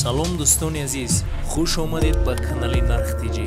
салом дӯстони азиз, хуш омадед ба канали Нархтиҷи.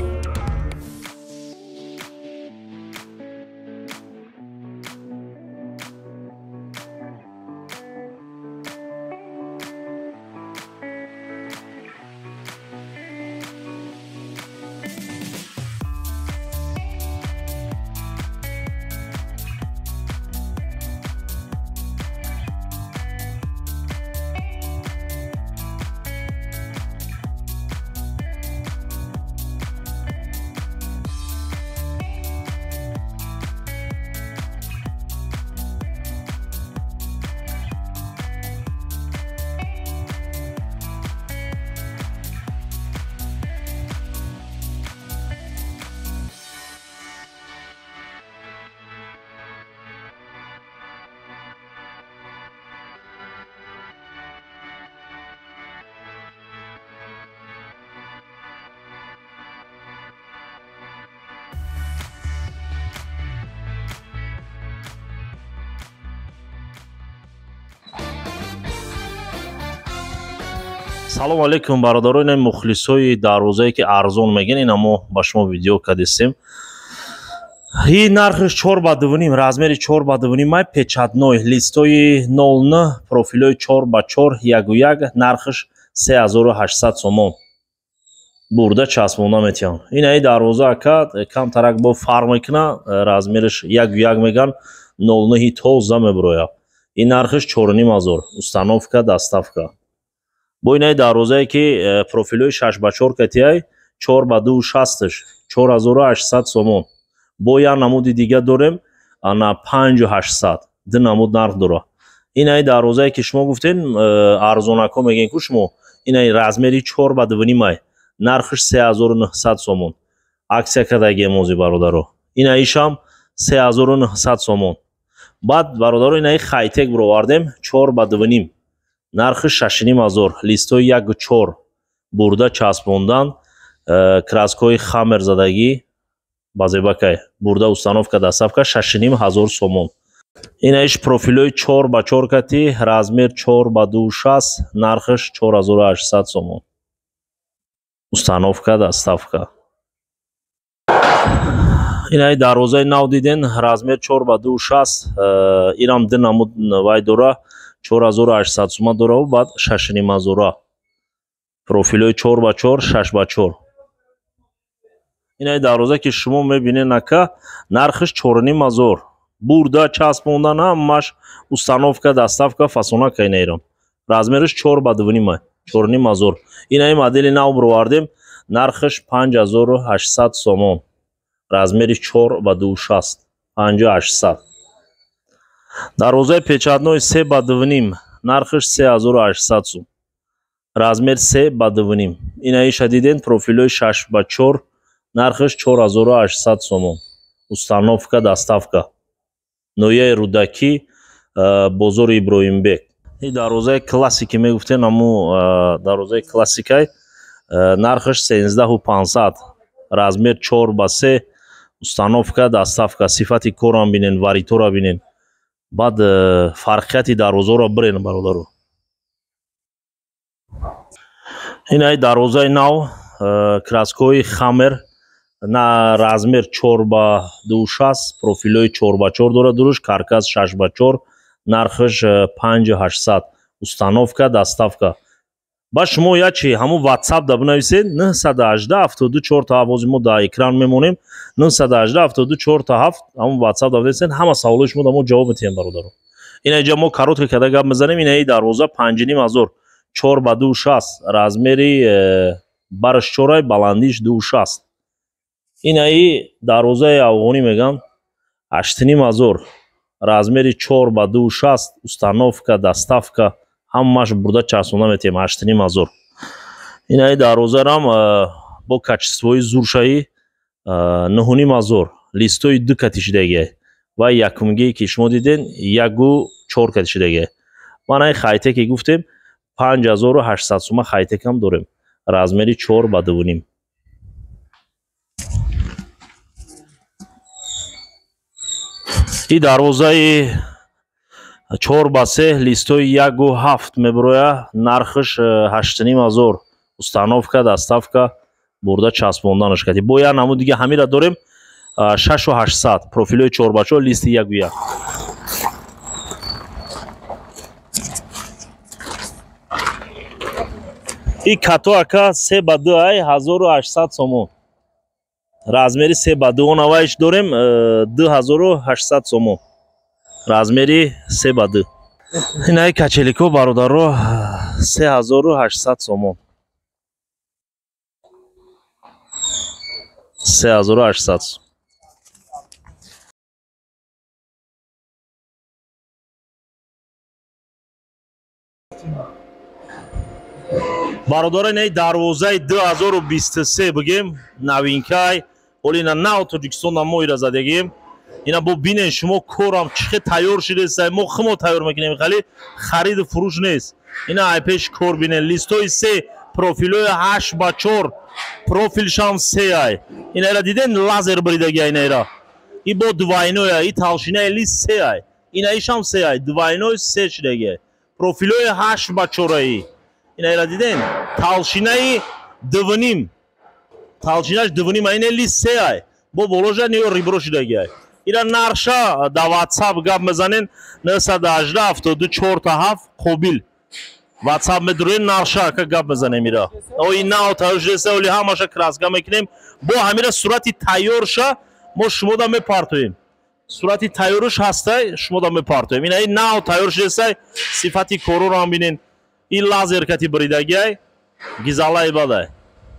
салом алейкум бародарои мухлисои дарвозае ки арзон мегин. ина мо ба шумо видео кадистем. И нархиш 4 ба 2,5, размери 4 ба 2,5 май печатной, листои 0 профилои 4 ба 4 1:1, нархиш 3800 сомон. бурда часпонда метиҳам. ина дарвоза ака камтарак бо фарқ мекуна, размериш 1:1 меган, 0 тоза мебурояд. ин нархиш 4500, установка доставка. бо инаи дарвозае ки профилои 6 ба 4 катияй 4 ба 2 60 4800 сомон. бо як намуди дига дорем ана 5800 ду намуд нарх дора. инаи дарвозае ки шумо гуфтен арзонако мегин ку шумо. инаи размери 4 ба 2,5 май, нархиш 3900 сомон. аксия кадаги мози бародаро. инаишам 3900 сомон. баъд бародаро инаи хайтек бировардем 4 ба 2,5, нархи 6500, листои 1:4, бурда часпондан, краскои хамер задагӣ базебакай, бурда установка доставка 6500 сомон. инаиш профилои 4 ба 4 кати, размер 4 ба 2 60, нархиш 4800 сомон. установка доставка. инаи дарвозаи нав диден, размер 4 ба 2 60, инам ду намуд вай дора, 4800 сомон дора ва баъд 6500. профилои 4 ба 4 6 ба 4. инаи дарвоза ки шумо мебинен ака, нархиш 4500, бурда часпондан ҳамаш установка доставка фасонака инаирам. размериш 4 ба 2,5 май, 4500. инаи модели нав бировардем, нархиш 5800 сомон. размери 4 ба 2 60, 5800. дарвозаи печатной 3 ба 2,5, нархиш 3800 сум. размер 3 ба 2,5. инаи шадиден профилои 6 ба 4, нархиш 4800 сомон. установка доставка. ноияи рудакӣ, бозори Иброҳимбек. ин дарвозаи классики мегуфтен, аммо дарвозаи классикай, нархиш 13500, размер 4 ба 3, установка доставка. сифати корам бинен, варитора бинен. баъд фарқияти дарвозаро бирен бародаро. инаи дарвозаи нав, краскои хамер, на размер 4 ба 2 60, профилои 4 ба 4 дора дуруш, каркас 6 ба 4, нархиш 5800, установка доставка. ба шумо ячи ҳамун ватсап да бинависед 918 74 та 7, ози мо да экран мемонем, 918 74 та 7, ҳамун ватсап да бинависед, ҳама саволои шумо да мо ҷавоб метиҳем бародаро. инаиҷа мо коротка када гап мезанем. инаи дарвоза 5500, 4 ба 2 60, размери бараш 4, баландиш 2 60. инаи дарвозаи афғонӣ меган 8500, размери 4 ба 2 60, установка доставка, ҳамаш бурда часпонда метиҳем 8500. инаи дарвозарам бо качествои зуршавӣ 9500, листои 2 катишидагӣ ва якумгии ки шумо диден 1:4 катишидагӣ. манаи хайтеки гуфтем 5800 сума хайтекам дорем, размери 4 ба 2,5. ин дарвозаи 4 ба 3 листои 1:7 мебурояд, нархиш 8500, установка, доставка, бурда часпонданаш кардӣ. Бо як намуд дига ҳамира дорем 6800 профилои чорбачо листи ягуя. ин като ака 3 ба 2 ай 1800 сомон. размери 3 ба 2 навайш дорем 2800 сомон. размери 3 ба 2. Инаи качелико бародаро 3800 сомон. 3800. бародаро инаи дарвозаи 2023 бигем навинкай оли на нав Тоҷикистон мо ира задагем. ина бо бинен шумо корам чихе тайёр шидесай, мо химо тайёр мекунем, хали хариду фурӯш нест. ина ай пеш кор бинен листои 3 профилои 8 ба 4 профилшам 3 ай. инаира диден лазер бридагия инаира. и бо двайноя и талшинаи лист 3 ай. инаишам 3 ай, двайной 3 шидагия. профилои 8 ба 4 ай. инаира диден талшинаи дувним. талшинаш дувним ай, ина лист 3 ай. бо боложа неё рибро шидагия. ира нарша да WhatsApp гап мезанен 918 7247 қобил. WhatsApp медурен нарша ка гап мезанем ира. Ои нав таёршдеса оли ҳамаша краска мекунем. бо ҳамира сурати тайёрша мо шумо да мепартоем. сурати тайёрш ҳастай шумо да мепартоем. ина ин нав таёршдесай сифати короро ҳам бинен. ин лазер кати бридагиай гизалаи бадай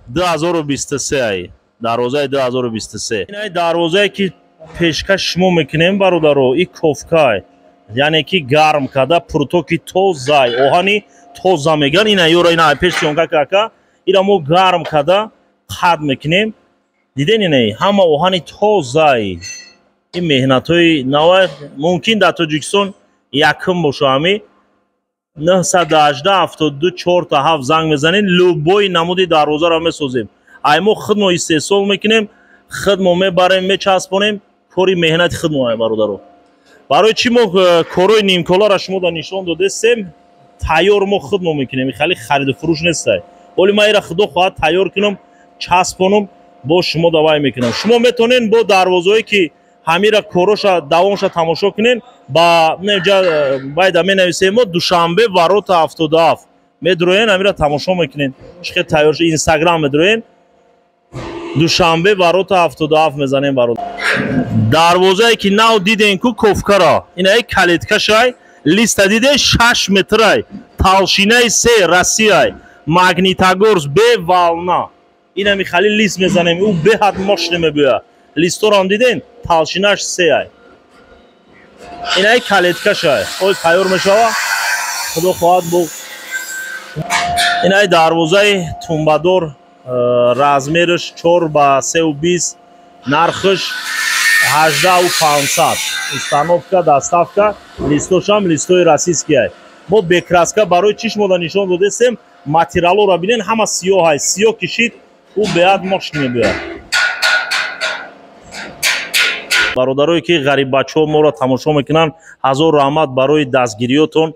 2023 ай. дарвозаи 2023. ина дарвозае ки пешкаш шумо мекунем бародаро, и кофкай, яъне ки гарм када пуртоки тозай, оҳани тоза меган. ина ёра ина ай пеш сёнка кака ира мо гарм када қад мекунем. диден ина ҳама оҳани тозай. ин меҳнатҳои нава мумкин дар Тоҷикистон якум боша. ҳами 918 72 47 занг мезанен любой намуди дарвозаро месозем. ай мо хидмо истеҳсол мекунем, хидмо мебарем, мечаспонем. кори меҳнати хидмо ай бародаро. барои чӣ мо корои нимколаро шумо да нишон додестем, тайёр мо хидмо мекунем, хали хариду фурӯш нестай. оли ман ира худо хоҳад тайёр кунам, часпонам, бо шумо давай мекунам. шумо метонен бо дарвозое ки ҳамира короша давомша тамошо кунен, ба байда менависем мо душанбе варота 77 медуроен, ҳамира тамошо мекунен. чихе тайёрша инстаграм медуроен, душанбе варота 77 мезанем барода. дарвозае ки нав диден ку кофкара, инаи калиткашай листа диде 6 метрай, талшинаи 3 расияй, магнитогорс бе вална. ина михали лист мезанем, у беҳад мощне мебӯя. листорам диден талшинаш 3 ай. инаи калиткашай ой тайёр мешава, худо хоҳад бо. инаи дарвозаи тумбадор, размериш 4 ба 320, нархиш 18500. установка, доставка, листошам листои российские. мо бекраска барои чӣ шумо да нишон додестем, материалоро бинен ҳама сиёҳ ай. сиёҳ кишид у беҳад мощне мебӯяд. бародарое ки ғариббачаҳо моро тамошо мекунанд, ҳазор раҳмат барои дастгириётон.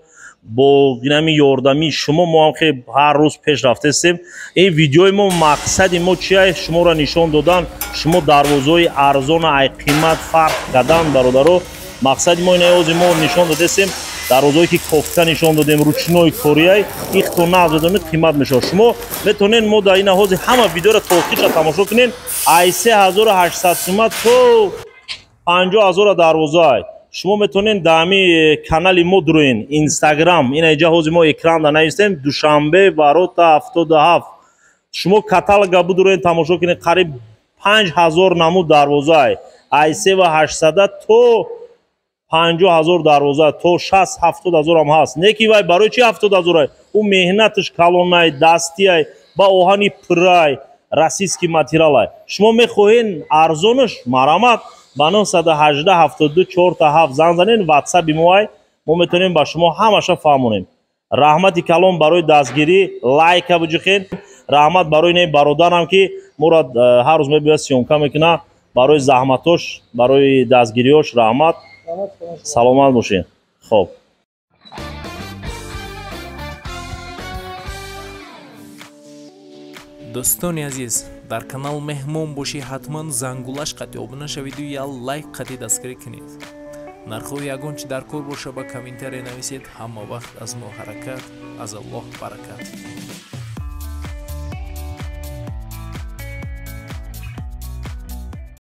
бо инами ёрдамии шумо мо ҳам хеле ҳар рӯз пеш рафтастем. ин видеои мо мақсади мо чи ай? шуморо нишон додан, шумо дарвозаҳои арзона ай қимат фарқ кардан бародаро. мақсади мо инаи ҳозир мо нишон додастем дарвозаҳое ки кофта нишон додем, ручной корияй, ихто назодами қимат мешавад. шумо метонен мо дар ина ҳозир ҳама видеоро то охирша тамошо кунен. ай 3800 сумат то 50000 дарвоза ай. шумо метонен дар ҳами канали мо дуроен инстаграм, ина иҷа ҳозир мо экранда навистем душанбе варота 77. шумо каталога будуроен тамошо кунед, қариб 5000 намуд дарвоза ай. ай 3800 то 50000 дарвоза, то 60-70000 ҳам ҳаст. не ки вай барои чӣ 70000 ай? у меҳнатиш калонай, дастиай, ба оҳани пирай, российский материал ай. шумо мехоҳен арзонаш марамат ба 918 72 47 занг занен, ватсаби мо ай. мо метонем ба шумо ҳамаша фаҳмонем. раҳмати калон барои дастгирӣ, лайка биҷихен. раҳмат барои не бародарам ки моро ҳар рӯз мебиёд сёнка мекуна. барои заҳматош, барои дастгириёш раҳмат. саломат бошед. хоб. дӯстони азиз, дар канал меҳмон бошӣ, ҳатман зангулаш қатӣ обуна шавиду я лайк қатӣ дастгирӣ кунед. нархои ягон чи дар кор боша ба комментария нависед. ҳама вақт аз мо ҳаракат, аз Аллоҳ баракат.